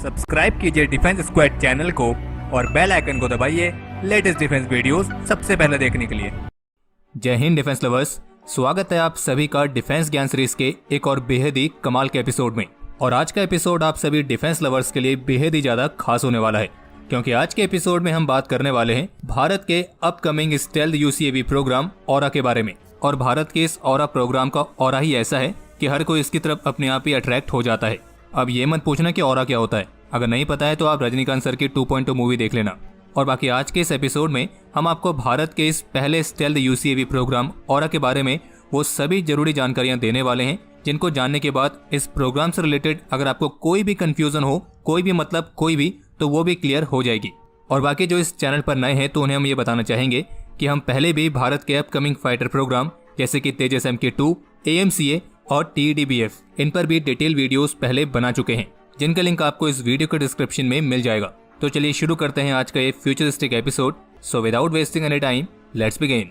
Subscribe कीजिए defence squad channel को और बेल आइकन को दबाइए लेटेस्ट डिफेंस वीडियोस सबसे पहले देखने के लिए। जय हिंद डिफेंस लवर्स, स्वागत है आप सभी का डिफेंस ज्ञान सीरीज के एक और बेहद ही कमाल के एपिसोड में। और आज का एपिसोड आप सभी डिफेंस लवर्स के लिए बेहद ही ज्यादा खास होने वाला है, क्योंकि आज के एपिसोड में हम बात करने वाले हैं भारत के upcoming stealth UCAV programme aura के बारे में। और भारत के इस ऑरा प्रोग्राम का ऑरा ही ऐसा है कि हर कोई इसकी तरफ अपने आप ही अट्रैक्ट हो जाता है। अब ये मत पूछना कि ऑरा क्या होता है, अगर नहीं पता है तो आप रजनीकांत सर की 2.0 मूवी देख लेना। और बाकी आज के इस एपिसोड में हम आपको भारत के इस पहले स्टेल्थ यूसीएवी प्रोग्राम ऑरा के बारे में वो सभी जरूरी जानकारियां देने वाले हैं, जिनको जानने के बाद इस प्रोग्राम से रिलेटेड अगर आपको कोई भी कंफ्यूजन हो, कोई भी मतलब कोई भी, तो वो भी क्लियर हो जाएगी। और बाकी जो इस चैनल पर नए हैं तो उन्हें हम ये बताना चाहेंगे कि हम पहले भी भारत के अपकमिंग फाइटर प्रोग्राम जैसे कि तेजस MK2, AMCA और TDBF, इन पर भी डिटेल वीडियोस पहले बना चुके हैं, जिनका लिंक आपको इस वीडियो के डिस्क्रिप्शन में मिल जाएगा। तो चलिए शुरू करते हैं आज का ये futuristic episode. So without wasting any time, let's begin.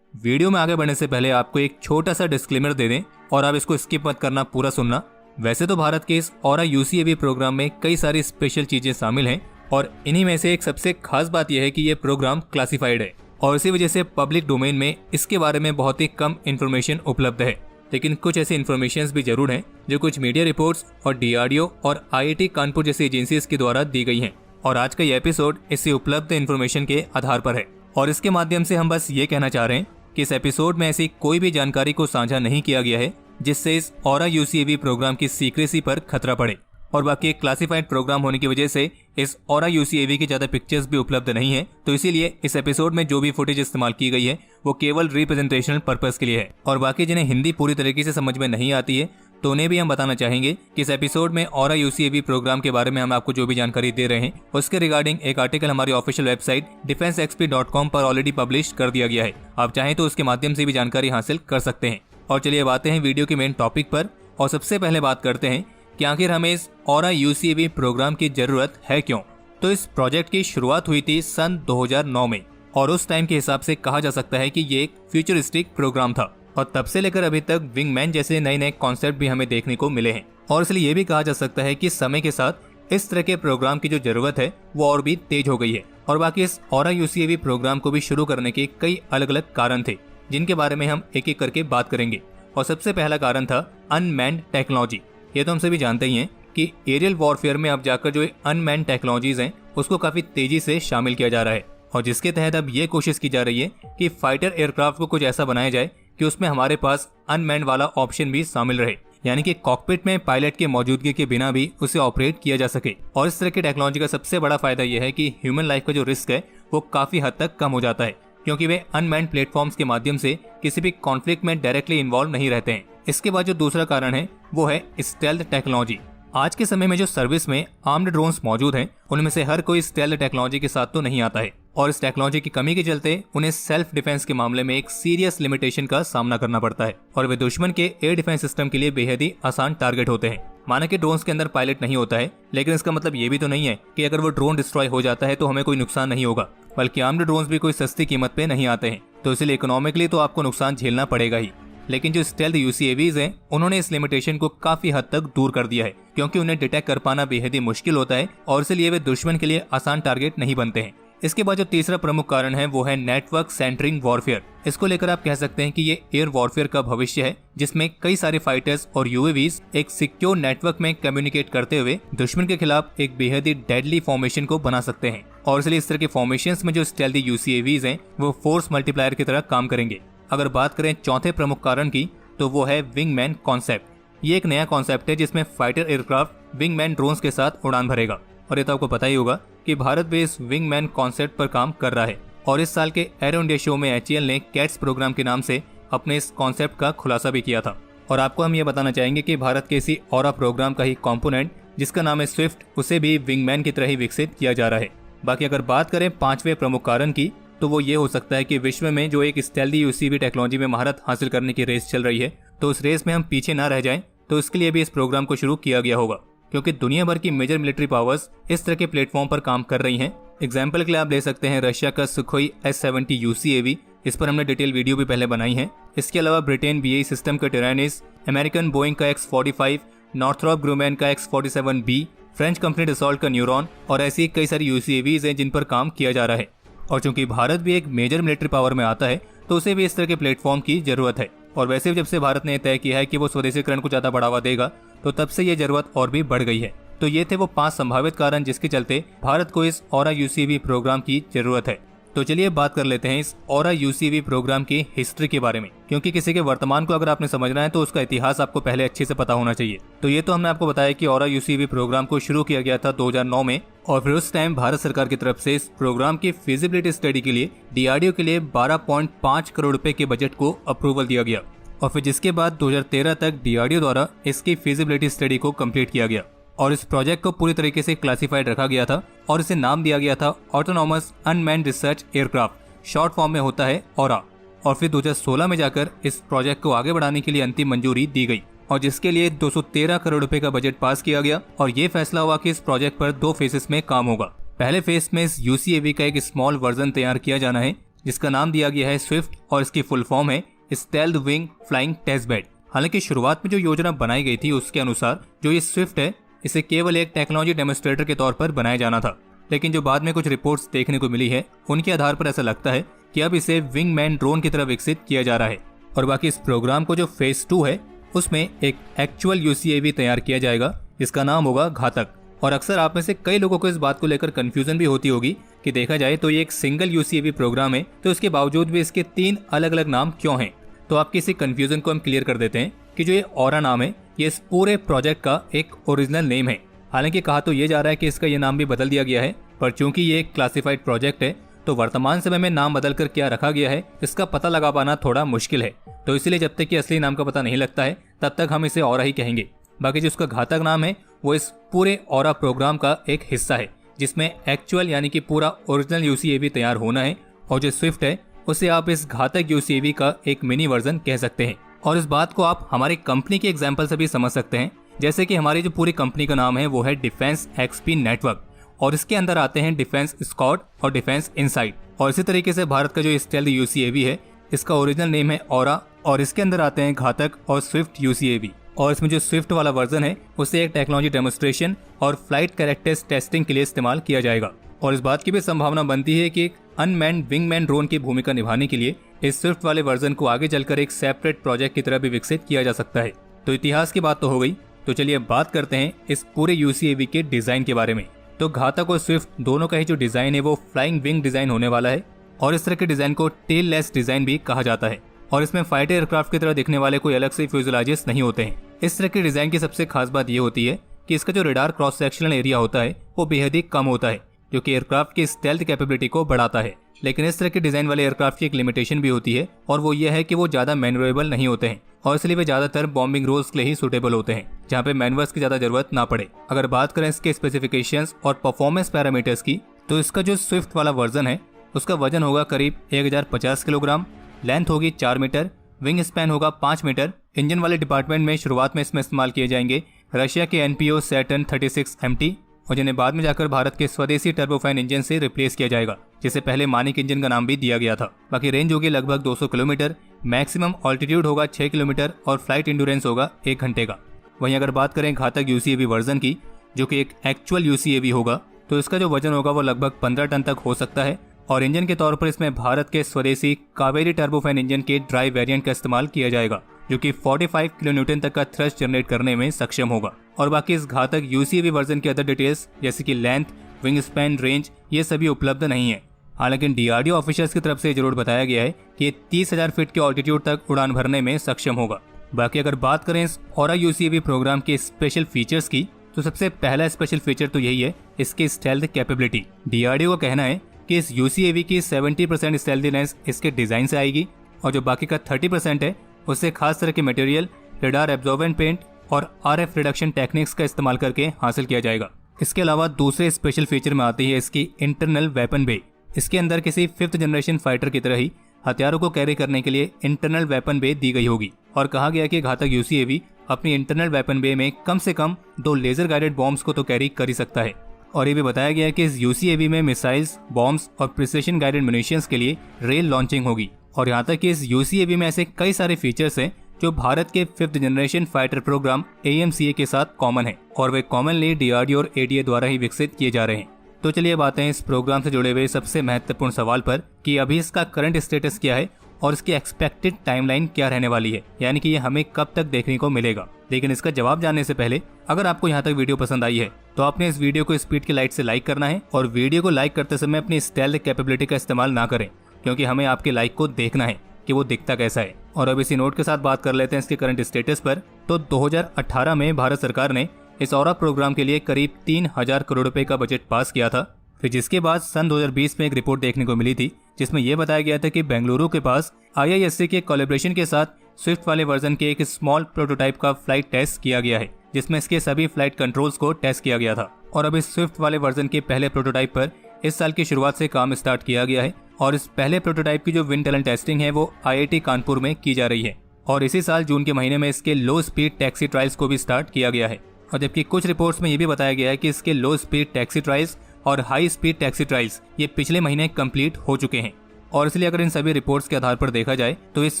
Video में आगे बढ़ने से पहले आपको एक छोटा सा डिस्क्लेमर दे दें और आप इसको स्किप मत करना, पूरा सुनना। वैसे तो भारत के इस ऑरा यूसीएवी प्रोग्राम में कई सारी स्पेशल चीजें शामिल हैं, और इन्हीं में से एक सबसे खास बात यह है कि ये प्रोग्राम क्लासिफाइड है और इसी वजह से पब्लिक डोमेन में इसके बारे में बहुत ही कम इन्फॉर्मेशन उपलब्ध है। लेकिन कुछ ऐसी इन्फॉर्मेशन भी जरूर हैं जो कुछ मीडिया रिपोर्ट्स और DRDO और IIT कानपुर जैसी एजेंसीज के द्वारा दी गई हैं। और आज का ये एपिसोड इससे उपलब्ध इन्फॉर्मेशन के आधार पर है, और इसके माध्यम से हम बस ये कहना चाह रहे हैं कि इस एपिसोड में ऐसी कोई भी जानकारी को साझा नहीं किया गया है जिससे इस ऑरा यूसीएवी प्रोग्राम की सीक्रेसी पर खतरा पड़े। और बाकी एक क्लासिफाइड प्रोग्राम होने की वजह से इस ऑरा यूसीएवी की ज्यादा पिक्चर्स भी उपलब्ध नहीं है, तो इसीलिए इस एपिसोड में जो भी फुटेज इस्तेमाल की गई है वो केवल रिप्रेजेंटेशनल पर्पस के लिए है। और बाकी जिन्हें हिंदी पूरी तरीके से समझ में नहीं आती है तो उन्हें भी हम बताना चाहेंगे कि इस एपिसोड में ऑरा यूसीएवी प्रोग्राम के बारे में हम आपको जो भी जानकारी दे रहे हैं उसके रिगार्डिंग एक आर्टिकल हमारी ऑफिशियल वेबसाइट defensexp.com पर ऑलरेडी पब्लिश कर दिया गया है। आप चाहें तो उसके माध्यम से भी जानकारी हासिल कर सकते हैं। और चलिए अब आते हैं वीडियो के मेन टॉपिक पर, और सबसे पहले बात करते हैं कि आखिर हमें इस ऑरा यूसीएवी प्रोग्राम की जरूरत है क्यों। तो इस प्रोजेक्ट की शुरुआत हुई थी सन 2009 में, और उस टाइम के हिसाब से कहा जा सकता है कि ये एक फ्यूचरिस्टिक प्रोग्राम था। और तब से लेकर अभी तक विंगमैन जैसे नए नए कॉन्सेप्ट भी हमें देखने को मिले हैं, और इसलिए ये भी कहा जा सकता है कि समय के साथ इस तरह के प्रोग्राम की जो जरूरत है वो और भी तेज हो गई है। और बाकी इस ऑरा यूसीएवी प्रोग्राम को भी शुरू करने के कई अलग अलग कारण थे, जिनके बारे में हम एक एक करके बात करेंगे। और सबसे पहला कारण था अनमैन्ड टेक्नोलॉजी। ये तो हम सभी जानते ही हैं कि एरियल वॉरफेयर में अब जाकर जो अनमैन्ड टेक्नोलॉजीज हैं उसको काफी तेजी से शामिल किया जा रहा है, और जिसके तहत अब ये कोशिश की जा रही है कि फाइटर एयरक्राफ्ट को कुछ ऐसा बनाया जाए कि उसमें हमारे पास अनमैन्ड वाला ऑप्शन भी शामिल रहे, यानी कि कॉकपिट में पायलट की मौजूदगी के बिना भी उसे ऑपरेट किया जा सके। और इस तरह की टेक्नोलॉजी का सबसे बड़ा फायदा यह है कि ह्यूमन लाइफ का जो रिस्क है वो काफी हद तक कम हो जाता है, क्योंकि वे अनमैन्ड प्लेटफॉर्म्स के माध्यम से किसी भी कॉन्फ्लिक्ट में डायरेक्टली इन्वॉल्व नहीं रहते हैं। इसके बाद जो दूसरा कारण है वो है स्टेल्थ टेक्नोलॉजी। आज के समय में जो सर्विस में आर्म्ड ड्रोन्स मौजूद हैं उनमें से हर कोई स्टेल्थ टेक्नोलॉजी के साथ तो नहीं आता है, और इस टेक्नोलॉजी की कमी के चलते उन्हें सेल्फ डिफेंस के मामले में एक सीरियस लिमिटेशन का सामना करना पड़ता है, और वे दुश्मन के एयर डिफेंस सिस्टम के लिए बेहद ही आसान टारगेट होते हैं। माना कि ड्रोन्स के अंदर पायलट नहीं होता है, लेकिन इसका मतलब ये भी तो नहीं है कि अगर वो ड्रोन डिस्ट्रॉय हो जाता है तो हमें कोई नुकसान नहीं होगा, बल्कि आर्म्ड ड्रोन्स भी कोई सस्ती कीमत पे नहीं आते हैं, तो इसलिए इकोनॉमिकली तो आपको नुकसान झेलना पड़ेगा ही। लेकिन जो स्टेल्थ यूसीएवीज हैं उन्होंने इस लिमिटेशन को काफी हद तक दूर कर दिया है, क्योंकि उन्हें डिटेक्ट कर पाना बेहद ही मुश्किल होता है, और इसलिए वे दुश्मन के लिए आसान टारगेट नहीं बनते हैं। इसके बाद जो तीसरा प्रमुख कारण है वो है नेटवर्क सेंटरिंग वॉरफेयर। इसको लेकर आप कह सकते हैं कि ये एयर वॉरफेयर का भविष्य है, जिसमें कई सारे फाइटर्स और UAVs एक सिक्योर नेटवर्क में कम्युनिकेट करते हुए दुश्मन के खिलाफ एक बेहद ही डेडली फॉर्मेशन को बना सकते हैं। और इसलिए इस तरह के फॉर्मेशंस में जो स्टेल्थी यूसीएवीज हैं वो फोर्स मल्टीप्लायर की तरह काम करेंगे। अगर बात करें चौथे प्रमुख कारण की, तो वो है विंगमैन कॉन्सेप्ट। ये एक नया कॉन्सेप्ट है जिसमें फाइटर एयरक्राफ्ट विंगमैन ड्रोन्स के साथ उड़ान भरेगा, और ये तो आपको पता ही होगा कि भारत भी इस विंगमैन कॉन्सेप्ट पर काम कर रहा है। और इस साल के एरो इंडिया शो में HAL ने कैट्स प्रोग्राम के नाम से अपने इस कॉन्सेप्ट का खुलासा भी किया था। और आपको हम ये बताना चाहेंगे कि भारत के इसी ऑरा प्रोग्राम का ही कॉम्पोनेंट जिसका नाम है स्विफ्ट, उसे भी विंगमैन की तरह ही विकसित किया जा रहा है। बाकी अगर बात करें पांचवें प्रमुख कारण की, तो वो ये हो सकता है कि विश्व में जो एक स्टेल्थी यूसीवी टेक्नोलॉजी में महारत हासिल करने की रेस चल रही है, तो उस रेस में हम पीछे ना रह जाएं, तो इसके लिए भी इस प्रोग्राम को शुरू किया गया होगा, क्योंकि दुनिया भर की मेजर मिलिट्री पावर्स इस तरह के प्लेटफॉर्म पर काम कर रही हैं। एग्जाम्पल के लिए आप ले सकते हैं रशिया का सुखोई S-70 UCAV इस पर हमने डिटेल वीडियो भी पहले बनाई है। इसके अलावा ब्रिटेन BAE सिस्टम का टिरानिस, अमेरिकन बोइंग का X-45, नॉर्थरॉप ग्रूमैन का X-47B, फ्रेंच कंपनी डसॉल्ट का न्यूरॉन और ऐसी कई सारी UCAVs हैं जिन पर काम किया जा रहा है। और चूंकि भारत भी एक मेजर मिलिट्री पावर में आता है तो उसे भी इस तरह के प्लेटफॉर्म की जरूरत है। और वैसे भी जब से भारत ने तय किया है कि वो स्वदेशीकरण को ज्यादा बढ़ावा देगा तो तब से ये जरूरत और भी बढ़ गई है। तो ये थे वो 5 संभावित कारण जिसके चलते भारत को इस ऑरा UCAV प्रोग्राम की जरूरत है। तो चलिए बात कर लेते हैं इस ऑरा UCAV प्रोग्राम की हिस्ट्री के बारे में, क्योंकि किसी के वर्तमान को अगर आपने समझना है तो उसका इतिहास आपको पहले अच्छे से पता होना चाहिए। तो ये तो हमने आपको बताया कि ऑरा UCAV प्रोग्राम को शुरू किया गया था 2009 में, और फिर उस टाइम भारत सरकार की तरफ से इस प्रोग्राम की फिजिबिलिटी स्टडी के लिए DRDO के लिए 12.5 करोड़ रुपए के बजट को अप्रूवल दिया गया। और फिर जिसके बाद 2013 तक DRDO द्वारा इसकी फिजिबिलिटी स्टडी को कंप्लीट किया गया और इस प्रोजेक्ट को पूरी तरीके से क्लासिफाइड रखा गया था और इसे नाम दिया गया था autonomous unmanned research aircraft, short form में होता है ऑरा। और फिर 2016 में जाकर इस प्रोजेक्ट को आगे बढ़ाने के लिए अंतिम मंजूरी दी गई और जिसके लिए 213 करोड़ रुपए का बजट पास किया गया। और ये फैसला हुआ कि इस प्रोजेक्ट पर 2 फेजेस में काम होगा। पहले फेज में इस UCAV का एक स्मॉल वर्जन तैयार किया जाना है जिसका नाम दिया गया है स्विफ्ट और इसकी फुल फॉर्म है stealth wing flying test bed. हालांकि शुरुआत में जो योजना बनाई गई थी उसके अनुसार जो ये स्विफ्ट है इसे केवल एक टेक्नोलॉजी डेमोन्स्ट्रेटर के तौर पर बनाया जाना था, लेकिन जो बाद में कुछ रिपोर्ट्स देखने को मिली है उनके आधार पर ऐसा लगता है कि अब इसे विंगमैन ड्रोन की तरह विकसित किया जा रहा है। और बाकी इस प्रोग्राम को जो फेज 2 है उसमें एक एक्चुअल UCAV तैयार किया जाएगा जिसका नाम होगा घातक। और अक्सर आप में से कई लोगों को इस बात को लेकर कंफ्यूजन भी होती होगी कि देखा जाए तो ये एक सिंगल UCAV प्रोग्राम है, तो इसके बावजूद भी इसके 3 अलग अलग नाम क्यों हैं। तो आपकी इसी कंफ्यूजन को हम क्लियर कर देते हैं कि जो ये ऑरा नाम है ये इस पूरे प्रोजेक्ट का एक ओरिजिनल नेम है। हालांकि कहा तो ये जा रहा है कि इसका ये नाम भी बदल दिया गया है, पर चूंकि ये एक क्लासिफाइड प्रोजेक्ट है तो वर्तमान समय में नाम बदलकर क्या रखा गया है इसका पता लगा पाना थोड़ा मुश्किल है। तो इसलिए जब तक कि असली नाम का पता नहीं लगता है तब तक हम इसे ऑरा ही कहेंगे। बाकी जो उसका घातक नाम है वो इस पूरे ऑरा प्रोग्राम का एक हिस्सा है जिसमें एक्चुअल यानी कि पूरा ओरिजिनल UCAV तैयार होना है। और जो स्विफ्ट है उसे आप इस घातक UCAV का एक मिनी वर्जन कह सकते हैं। और इस बात को आप हमारी कंपनी के एग्जाम्पल से भी समझ सकते हैं, जैसे कि हमारी जो पूरी कंपनी का नाम है वो है डिफेंस XP नेटवर्क और इसके अंदर आते हैं डिफेंस स्क्वाड और डिफेंस इनसाइट। और इसी तरीके से भारत का जो स्टेल्थ UCAV है इसका ओरिजिनल नेम है ऑरा और इसके अंदर आते हैं घातक और स्विफ्ट UCAV। और इसमें जो स्विफ्ट वाला वर्जन है उसे एक टेक्नोलॉजी डेमोन्स्ट्रेशन और फ्लाइट कैरेक्टर्स टेस्टिंग के लिए इस्तेमाल किया जाएगा। और इस बात की भी संभावना बनती है कि एक अनमैन्ड विंगमैन ड्रोन की भूमिका निभाने के लिए इस स्विफ्ट वाले वर्जन को आगे चलकर एक सेपरेट प्रोजेक्ट की तरह भी विकसित किया जा सकता है। तो इतिहास की बात तो हो गई, तो चलिए बात करते हैं इस पूरे UCAV के डिजाइन के बारे में। तो घातक और स्विफ्ट दोनों का ही जो डिजाइन है वो फ्लाइंग विंग डिजाइन होने वाला है और इस तरह के डिजाइन को टेल लेस डिजाइन भी कहा जाता है। और इसमें फाइटर एयरक्राफ्ट की तरह दिखने वाले कोई अलग से फ्यूजलाजेस नहीं होते हैं। इस तरह के डिजाइन की सबसे खास बात यह होती है कि इसका जो रेडार क्रॉस सेक्शनल एरिया होता है वो बेहद ही कम होता है, जो कि एयरक्राफ्ट की स्टेल्थ कैपेबिलिटी को बढ़ाता है। लेकिन इस तरह के डिजाइन वाले एयरक्राफ्ट की एक लिमिटेशन भी होती है और वो ये है कि वो ज्यादा मैन्यूरेबल नहीं होते हैं और इसलिए वे ज्यादातर बॉम्बिंग रोल्स के लिए ही सूटेबल होते हैं, जहाँ पे मैनुवर्स की ज्यादा जरूरत ना पड़े। अगर बात करें इसके स्पेसिफिकेशंस और परफॉर्मेंस पैरामीटर्स की, तो इसका जो स्विफ्ट वाला वर्जन है उसका वजन होगा करीब 1050 किलोग्राम, लेंथ होगी 4 मीटर, विंग स्पैन होगा 5 मीटर। इंजन वाले डिपार्टमेंट में शुरुआत में इसमें इस्तेमाल किए जाएंगे रशिया के NPO Saturn 36 MT और जिन्हें बाद में जाकर भारत के स्वदेशी टर्बोफैन इंजन से रिप्लेस किया जाएगा, जिसे पहले मानिक इंजन का नाम भी दिया गया था। बाकी रेंज होगी लगभग 200 किलोमीटर, मैक्सिमम ऑल्टीट्यूड होगा 6 किलोमीटर और फ्लाइट इंड्योरेंस होगा 1 घंटे का। वहीं अगर बात करें घातक UCAV वर्जन की, जो कि एक एक्चुअल UCAV होगा, तो इसका जो वजन होगा वो लगभग 15 टन तक हो सकता है और इंजन के तौर पर इसमें भारत के स्वदेशी कावेरी टर्बोफैन इंजन के ड्राइव वेरिएंट का इस्तेमाल किया जाएगा, जो कि 45 किलोन्यूटन तक का थ्रस्ट जनरेट करने में सक्षम होगा। और बाकी इस घातक UCAV वर्जन की अदर डिटेल्स जैसे कि लेंथ, विंग स्पैन, रेंज ये सभी उपलब्ध नहीं है। हालांकि DRDO ऑफिशियल्स की तरफ से जरूर बताया गया है कि 30,000 फीट के ऑल्टीट्यूड तक उड़ान भरने में सक्षम होगा। बाकी अगर बात करें इस ऑरा UCAV प्रोग्राम के स्पेशल फीचर्स की, तो सबसे पहला स्पेशल फीचर तो यही है इसकी स्टेल्थ कैपेबिलिटी। DRDO का कहना है कि इस UCAV की 70% स्टेल्थीनेस इसके डिजाइन से आएगी और जो बाकी का 30% है उससे खास तरह के मटेरियल, रेडार एब्जॉर्बेंट पेंट और RF रिडक्शन टेक्निक्स का इस्तेमाल करके हासिल किया जाएगा। इसके अलावा दूसरे स्पेशल फीचर में आती है इसकी इंटरनल वेपन बे। इसके अंदर किसी 5th जनरेशन फाइटर की तरह ही हथियारों को कैरी करने के लिए इंटरनल वेपन बे दी गई होगी और कहा गया कि घातक UCAV अपनी इंटरनल वेपन बे में कम से कम 2 लेजर गाइडेड बॉम्ब्स को तो कैरी कर ही सकता है। और ये भी बताया गया है कि इस UCAV में मिसाइल्स, बॉम्ब्स और प्रिसिशन गाइडेड म्यूनिशंस के लिए रेल लॉन्चिंग होगी और यहाँ तक कि इस UCAV में ऐसे कई सारे फीचर्स हैं जो भारत के 5th generation fighter programme AMCA के साथ कॉमन है और वे कॉमनली DRDO और ADA द्वारा ही विकसित किए जा रहे हैं। तो चलिए अब आते हैं इस प्रोग्राम से जुड़े हुए सबसे महत्वपूर्ण सवाल पर कि अभी इसका करंट स्टेटस क्या है और इसकी एक्सपेक्टेड टाइमलाइन क्या रहने वाली है, यानी कि ये हमें कब तक देखने को मिलेगा। लेकिन इसका जवाब जानने से पहले अगर आपको यहाँ तक वीडियो पसंद आई है तो आपने इस वीडियो को स्पीड की लाइट से लाइक करना है और वीडियो को लाइक करते समय अपनी स्टेल्थ कैपेबिलिटी का इस्तेमाल ना करें, क्योंकि हमें आपके लाइक को देखना है कि वो दिखता कैसा है। और अब इसी नोट के साथ बात कर लेते हैं इसके करंट स्टेटस पर। तो 2018 में भारत सरकार ने इस ऑरा प्रोग्राम के लिए करीब 3000 करोड़ रुपए का बजट पास किया था। फिर जिसके बाद सन 2020 में एक रिपोर्ट देखने को मिली थी जिसमें यह बताया गया था कि बेंगलुरु के पास IISc के कोलैबोरेशन के साथ स्विफ्ट वाले वर्जन के एक स्मॉल प्रोटोटाइप का फ्लाइट टेस्ट किया गया है, जिसमें इसके सभी फ्लाइट कंट्रोल्स को टेस्ट किया गया था। और अब इस स्विफ्ट वाले वर्जन के पहले प्रोटोटाइप पर इस साल की शुरुआत से काम स्टार्ट किया गया है और इस पहले प्रोटोटाइप की जो विंड टनल टेस्टिंग है वो IIT कानपुर में की जा रही है और इसी साल जून के महीने में इसके लो स्पीड टैक्सी ट्रायल्स को भी स्टार्ट किया गया है। और जबकि कुछ रिपोर्ट्स में ये भी बताया गया है कि इसके लो स्पीड टैक्सी ट्रायल्स और हाई स्पीड टैक्सी ट्रायल्स ये पिछले महीने कंप्लीट हो चुके हैं। और इसलिए अगर इन सभी रिपोर्ट्स के आधार पर देखा जाए तो इस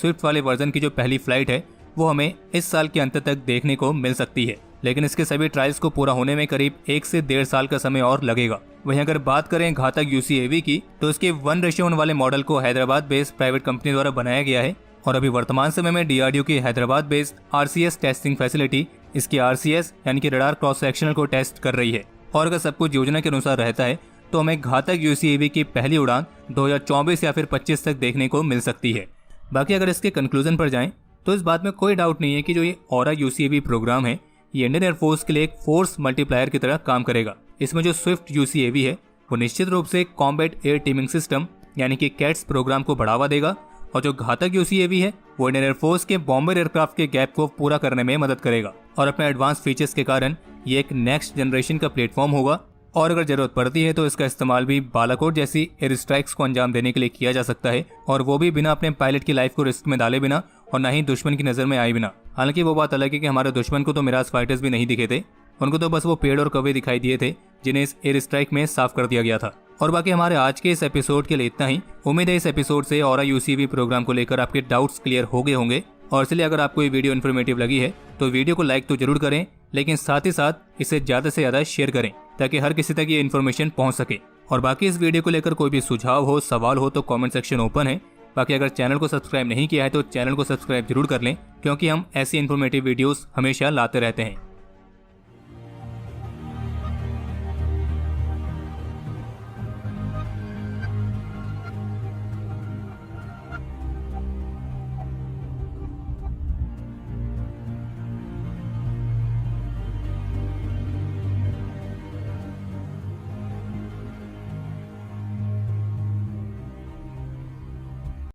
स्विफ्ट वाले वर्जन की जो पहली फ्लाइट है वो हमें इस साल के अंत तक देखने को मिल सकती है। लेकिन इसके सभी ट्रायल्स को पूरा होने में करीब 1 से 1.5 साल का समय और लगेगा। वहीं अगर बात करें घातक UCAV की तो इसके 1:1 वाले मॉडल को हैदराबाद बेस्ड प्राइवेट कंपनी द्वारा बनाया गया है और अभी वर्तमान समय में DRDO की Hyderabad based RCS testing facility इसकी RCS यानी कि रडार क्रॉस सेक्शनल को टेस्ट कर रही है। और अगर सब कुछ योजना के अनुसार रहता है तो हमें घातक UCAV की पहली उड़ान 2024 या फिर 25 तक देखने को मिल सकती है। बाकी अगर इसके कंक्लूजन पर जाएं तो इस बात में कोई डाउट नहीं है कि जो ये ऑरा UCAV प्रोग्राम है ये इंडियन एयरफोर्स के लिए एक फोर्स मल्टीप्लायर की तरह काम करेगा। इसमें जो स्विफ्ट UCAV है वो निश्चित रूप से कॉम्बैट एयर टीमिंग सिस्टम यानी कि कैट्स प्रोग्राम को बढ़ावा देगा और जो घातक UCAV है वो इंडियन एयरफोर्स के बॉम्बर एयरक्राफ्ट के गैप को पूरा करने में मदद करेगा और अपने एडवांस फीचर्स के कारण ये एक नेक्स्ट जनरेशन का प्लेटफॉर्म होगा और अगर जरूरत पड़ती है तो इसका इस्तेमाल भी बालाकोट जैसी एयर स्ट्राइक्स को अंजाम देने के लिए किया जा सकता है और वो भी बिना अपने पायलट की लाइफ को रिस्क में डाले बिना और ना ही दुश्मन की नजर में आए बिना। हालांकि वो बात अलग है कि हमारे दुश्मन को तो मिराज फाइटर्स भी नहीं दिखे थे, उनको तो बस वो पेड़ और कौवे दिखाई दिए थे जिन्हें इस एयर स्ट्राइक में साफ कर दिया गया था। और बाकी हमारे आज के इस एपिसोड के लिए इतना ही। उम्मीद है इस एपिसोड से ऑरा UCAV प्रोग्राम को लेकर आपके डाउट्स क्लियर हो गए होंगे और इसलिए अगर आपको ये वीडियो इन्फॉर्मेटिव लगी है तो वीडियो को लाइक तो जरूर करें, लेकिन साथ ही साथ इसे ज्यादा से ज्यादा शेयर करें ताकि हर किसी तक ये इन्फॉर्मेशन पहुंच सके। और बाकी इस वीडियो को लेकर कोई भी सुझाव हो, सवाल हो तो कमेंट सेक्शन ओपन है। बाकी अगर चैनल को सब्सक्राइब नहीं किया है तो चैनल को सब्सक्राइब जरूर कर लें, क्योंकि हम ऐसी इन्फॉर्मेटिव वीडियोस हमेशा लाते रहते हैं।